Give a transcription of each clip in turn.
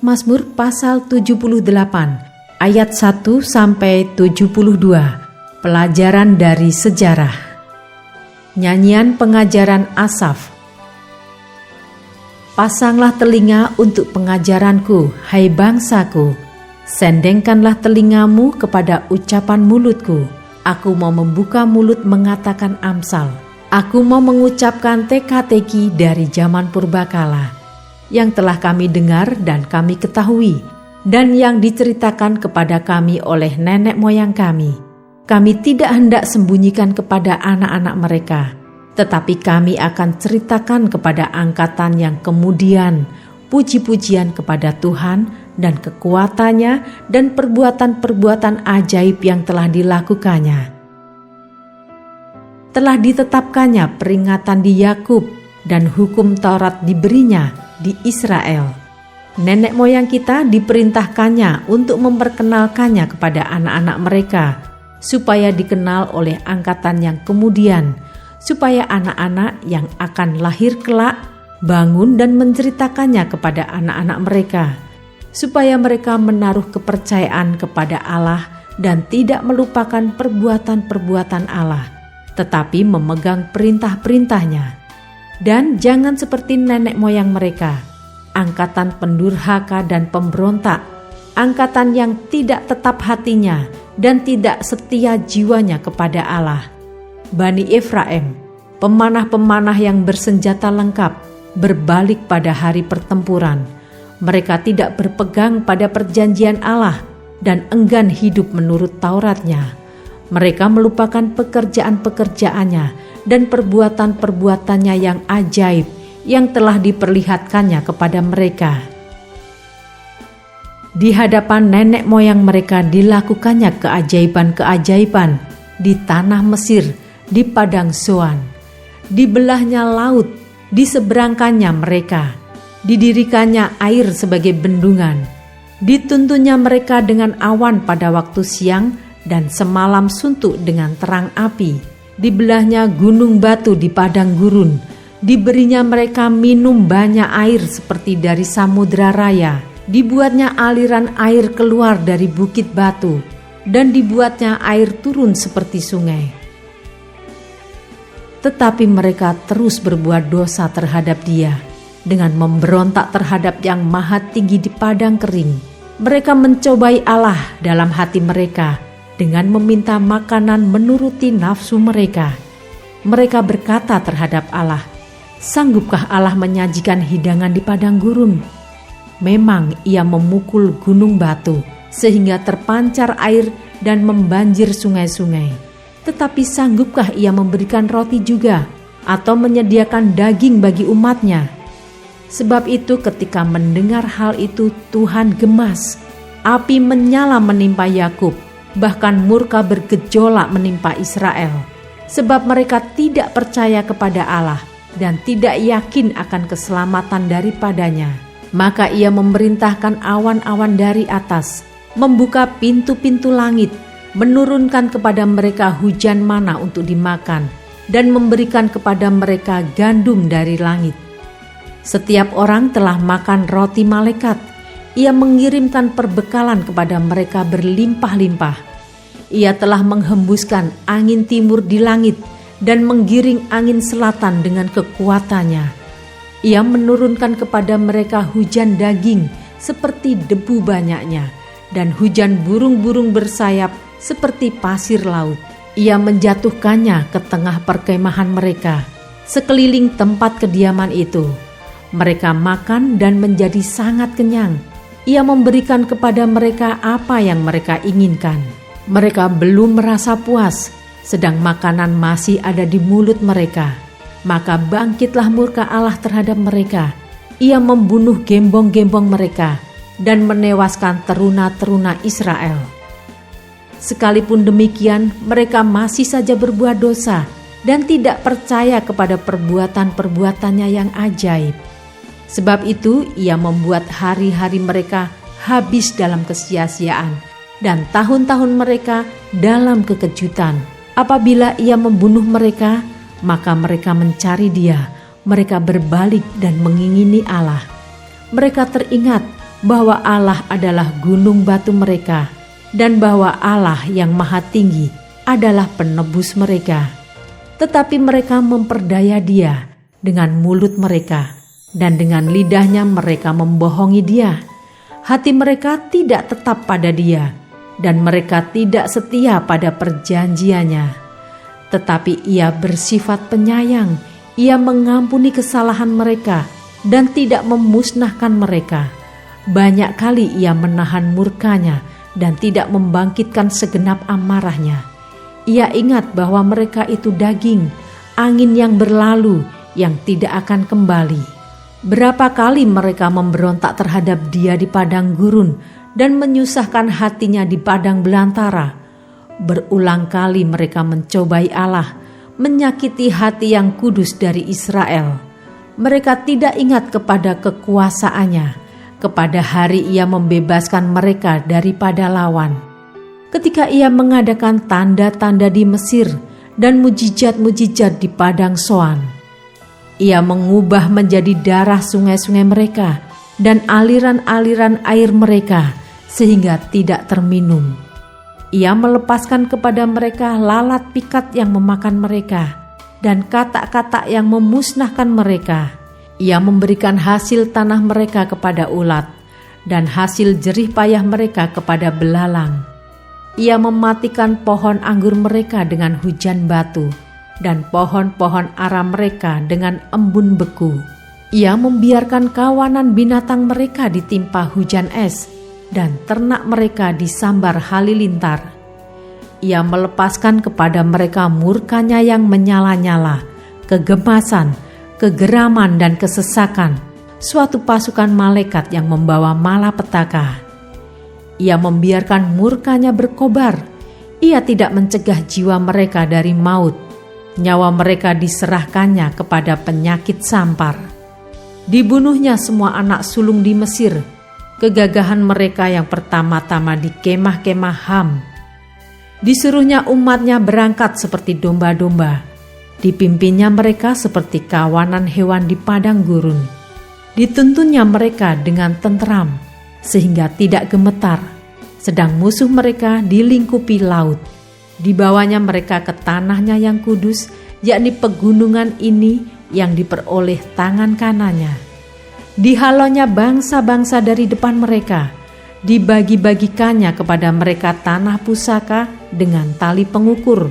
Mazmur pasal 78 ayat 1 sampai 72. Pelajaran dari sejarah. Nyanyian pengajaran Asaf. Pasanglah telinga untuk pengajaranku, hai bangsaku. Sendengkanlah telingamu kepada ucapan mulutku. Aku mau membuka mulut mengatakan amsal. Aku mau mengucapkan teka-teki dari zaman purbakala, yang telah kami dengar dan kami ketahui, dan yang diceritakan kepada kami oleh nenek moyang kami. Kami tidak hendak sembunyikan kepada anak-anak mereka, tetapi kami akan ceritakan kepada angkatan yang kemudian puji-pujian kepada Tuhan dan kekuatannya dan perbuatan-perbuatan ajaib yang telah dilakukannya. Telah ditetapkannya peringatan di Yakub dan hukum Taurat diberinya di Israel. Nenek moyang kita diperintahkannya untuk memperkenalkannya kepada anak-anak mereka, supaya dikenal oleh angkatan yang kemudian, supaya anak-anak yang akan lahir kelak bangun dan menceritakannya kepada anak-anak mereka, supaya mereka menaruh kepercayaan kepada Allah dan tidak melupakan perbuatan-perbuatan Allah, tetapi memegang perintah-perintahnya. Dan jangan seperti nenek moyang mereka, angkatan pendurhaka dan pemberontak, angkatan yang tidak tetap hatinya dan tidak setia jiwanya kepada Allah. Bani Efraim, pemanah-pemanah yang bersenjata lengkap, berbalik pada hari pertempuran. Mereka tidak berpegang pada perjanjian Allah dan enggan hidup menurut Tauratnya. Mereka melupakan pekerjaan-pekerjaannya dan perbuatan-perbuatannya yang ajaib yang telah diperlihatkannya kepada mereka. Di hadapan nenek moyang mereka dilakukannya keajaiban-keajaiban di tanah Mesir, di padang Zoan. Dibelahnya laut, diseberangkannya mereka. Didirikannya air sebagai bendungan. Dituntunnya mereka dengan awan pada waktu siang dan semalam suntuk dengan terang api. Dibelahnya gunung batu di padang gurun. Diberinya mereka minum banyak air seperti dari samudra raya. Dibuatnya aliran air keluar dari bukit batu, dan dibuatnya air turun seperti sungai. Tetapi mereka terus berbuat dosa terhadap Dia, dengan memberontak terhadap Yang Maha Tinggi di padang kering. Mereka mencobai Allah dalam hati mereka, dengan meminta makanan menuruti nafsu mereka. Mereka berkata terhadap Allah, "Sanggupkah Allah menyajikan hidangan di padang gurun?" Memang Ia memukul gunung batu, sehingga terpancar air dan membanjir sungai-sungai. Tetapi sanggupkah Ia memberikan roti juga, atau menyediakan daging bagi umatnya? Sebab itu ketika mendengar hal itu Tuhan gemas. Api menyala menimpa Yakub, bahkan murka bergejolak menimpa Israel, sebab mereka tidak percaya kepada Allah dan tidak yakin akan keselamatan daripadanya. Maka Ia memerintahkan awan-awan dari atas, membuka pintu-pintu langit, menurunkan kepada mereka hujan mana untuk dimakan, dan memberikan kepada mereka gandum dari langit. Setiap orang telah makan roti malaikat. Ia mengirimkan perbekalan kepada mereka berlimpah-limpah. Ia telah menghembuskan angin timur di langit dan menggiring angin selatan dengan kekuatannya. Ia menurunkan kepada mereka hujan daging seperti debu banyaknya, dan hujan burung-burung bersayap seperti pasir laut. Ia menjatuhkannya ke tengah perkemahan mereka, sekeliling tempat kediaman itu. Mereka makan dan menjadi sangat kenyang. Ia memberikan kepada mereka apa yang mereka inginkan. Mereka belum merasa puas, sedang makanan masih ada di mulut mereka. Maka bangkitlah murka Allah terhadap mereka. Ia membunuh gembong-gembong mereka dan menewaskan teruna-teruna Israel. Sekalipun demikian, mereka masih saja berbuat dosa dan tidak percaya kepada perbuatan-perbuatannya yang ajaib. Sebab itu Ia membuat hari-hari mereka habis dalam kesia-siaan dan tahun-tahun mereka dalam kekejutan. Apabila Ia membunuh mereka, maka mereka mencari Dia. Mereka berbalik dan mengingini Allah. Mereka teringat bahwa Allah adalah gunung batu mereka dan bahwa Allah yang Maha Tinggi adalah penebus mereka. Tetapi mereka memperdaya Dia dengan mulut mereka, dan dengan lidahnya mereka membohongi Dia. Hati mereka tidak tetap pada Dia, dan mereka tidak setia pada perjanjiannya. Tetapi Ia bersifat penyayang, Ia mengampuni kesalahan mereka dan tidak memusnahkan mereka. Banyak kali Ia menahan murkanya dan tidak membangkitkan segenap amarahnya. Ia ingat bahwa mereka itu daging, angin yang berlalu, yang tidak akan kembali. Berapa kali mereka memberontak terhadap Dia di padang gurun dan menyusahkan hatinya di padang belantara. Berulang kali mereka mencobai Allah, menyakiti hati yang kudus dari Israel. Mereka tidak ingat kepada kekuasaannya, kepada hari Ia membebaskan mereka daripada lawan. Ketika Ia mengadakan tanda-tanda di Mesir dan mujizat-mujizat di padang Soan. Ia mengubah menjadi darah sungai-sungai mereka dan aliran-aliran air mereka sehingga tidak terminum. Ia melepaskan kepada mereka lalat pikat yang memakan mereka dan katak-katak yang memusnahkan mereka. Ia memberikan hasil tanah mereka kepada ulat dan hasil jerih payah mereka kepada belalang. Ia mematikan pohon anggur mereka dengan hujan batu dan pohon-pohon ara mereka dengan embun beku. Ia membiarkan kawanan binatang mereka ditimpa hujan es dan ternak mereka disambar halilintar. Ia melepaskan kepada mereka murkanya yang menyala-nyala, kegemasan, kegeraman dan kesesakan, suatu pasukan malaikat yang membawa malapetaka. Ia membiarkan murkanya berkobar. Ia tidak mencegah jiwa mereka dari maut. Nyawa mereka diserahkannya kepada penyakit sampar. Dibunuhnya semua anak sulung di Mesir. Kegagahan mereka yang pertama-tama di kemah-kemah Ham. Disuruhnya umatnya berangkat seperti domba-domba. Dipimpinnya mereka seperti kawanan hewan di padang gurun. Dituntunnya mereka dengan tenteram, sehingga tidak gemetar, sedang musuh mereka dilingkupi laut. Dibawanya mereka ke tanahnya yang kudus, yakni pegunungan ini yang diperoleh tangan kanannya. Dihalonya bangsa-bangsa dari depan mereka, dibagi-bagikannya kepada mereka tanah pusaka dengan tali pengukur,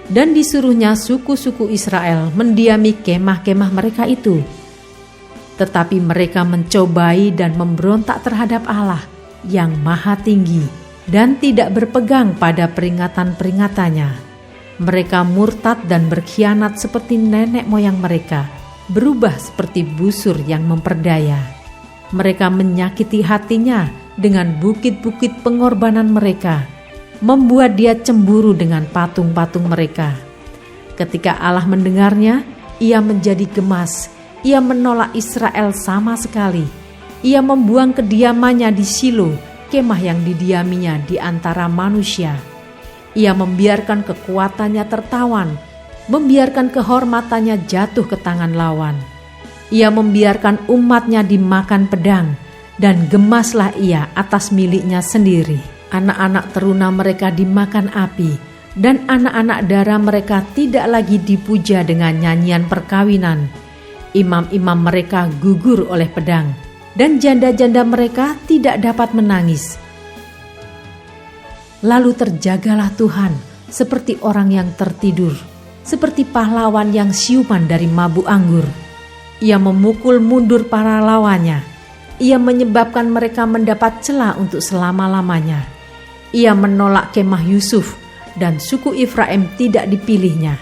dan disuruhnya suku-suku Israel mendiami kemah-kemah mereka itu. Tetapi mereka mencobai dan memberontak terhadap Allah yang Maha Tinggi dan tidak berpegang pada peringatan-peringatannya. Mereka murtad dan berkhianat seperti nenek moyang mereka, berubah seperti busur yang memperdaya. Mereka menyakiti hatinya dengan bukit-bukit pengorbanan mereka, membuat Dia cemburu dengan patung-patung mereka. Ketika Allah mendengarnya, Ia menjadi gemas. Ia menolak Israel sama sekali. Ia membuang kediamannya di Shilo, kemah yang didiaminya di antara manusia. Ia membiarkan kekuatannya tertawan, membiarkan kehormatannya jatuh ke tangan lawan. Ia membiarkan umatnya dimakan pedang, dan gemaslah Ia atas miliknya sendiri. Anak-anak teruna mereka dimakan api, dan anak-anak dara mereka tidak lagi dipuja dengan nyanyian perkawinan. Imam-imam mereka gugur oleh pedang, dan janda-janda mereka tidak dapat menangis. Lalu terjagalah Tuhan seperti orang yang tertidur, seperti pahlawan yang siuman dari mabuk anggur. Ia memukul mundur para lawannya. Ia menyebabkan mereka mendapat celah untuk selama-lamanya. Ia menolak kemah Yusuf, dan suku Efraim tidak dipilihnya.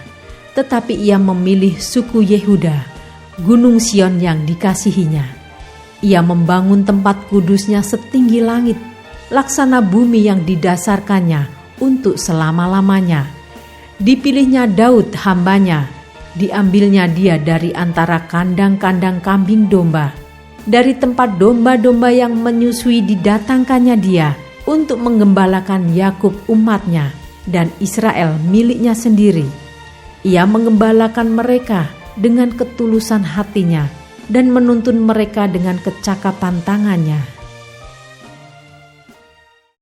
Tetapi Ia memilih suku Yehuda, Gunung Sion yang dikasihinya. Ia membangun tempat kudusnya setinggi langit, laksana bumi yang didasarkannya untuk selama-lamanya. Dipilihnya Daud hambanya, diambilnya dia dari antara kandang-kandang kambing domba. Dari tempat domba-domba yang menyusui didatangkannya dia untuk menggembalakan Yakub umatnya dan Israel miliknya sendiri. Ia menggembalakan mereka dengan ketulusan hatinya dan menuntun mereka dengan kecakapan tangannya.